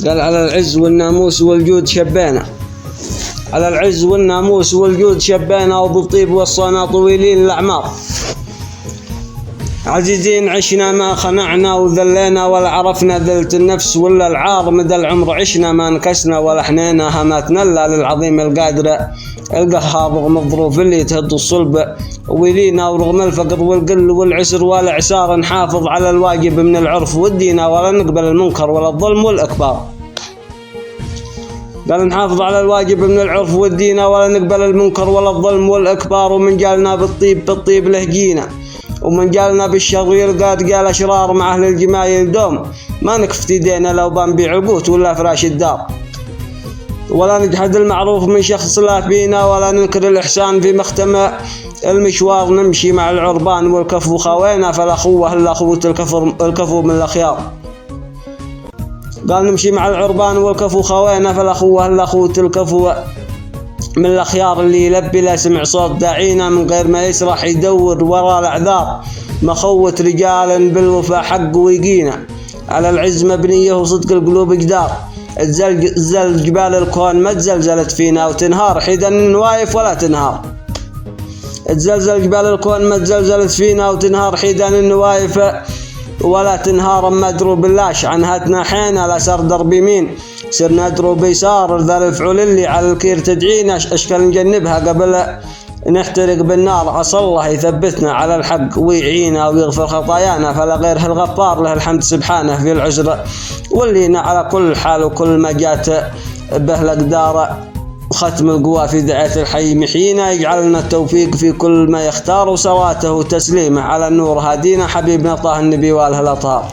قال على العز والناموس والجود شبينا، على العز والناموس والجود شبينا، وبالطيب وصانا طويلين الأعمار. عزيزين عشنا ما خنعنا وذلينا، ولا عرفنا ذلة النفس ولا العار. مدى العمر عشنا ما نكسنا ولا حنينا، هماتنا إلا للعظيم القادر القهار. رغم الظروف اللي تهد الصلب ويلينا، ورغم الفقر والقل والعسر والإعسار، نحافظ على الواجب من العرف والدينا، ولا نقبل المنكر ولا الظلم والإكبار. قال نحافظ على الواجب من العرف والدينا، ولا نقبل المنكر ولا الظلم والإكبار. ومن جالنا بالطيب لهجينا، ومن جالنا بالشر يلقى قال أشرار. مع أهل الجمايل دوم ما نكفت يدينا، لو بنبيع القوت ولا فراش الدار. ولا نجحد المعروف من شخص لا فينا، ولا ننكر الإحسان في مختمع المشوار. نمشي مع العربان والكفو خوينا، فالأخوة إلا أخوة الكفو من الأخيار. قال نمشي مع العربان والكفو خوينا، فالأخوة إلا أخوة الكفو من الأخيار. اللي يلبي لا سمع صوت داعينا، من غير ما يسرح يدور وراء الأعذار. مخوة رجال بالوفا حق ويقينا، على العز مبنية وصدق القلوب جدار. تزلزل جبال الكون ما تزلزلت فينا، وتنهار حيدا النوايف ولا تنهار. تزلزل جبال الكون ما تزلزلت فينا، وتنهار حيدا النوايف ولا تنهار. اما دروب اللاش عنها تناحينا، لا سر درب يمين سرنا دروب يسار. ذا الفعل اللي على الكير تدعينا، اشكال نجنبها قبل نحترق بالنار. عسى الله يثبتنا على الحق ويعينا ويغفر خطايانا، فلا غيره الغفار له الحمد سبحانه في العسر واللينا. على كل حال وكل ما جات به الأقدار، وختم القوى في دعاية الحي محيينا. يجعلنا التوفيق في كل ما يختار، وسواته تسليمه على النور هادينا. حبيبنا طه النبي والأهل الأطهار.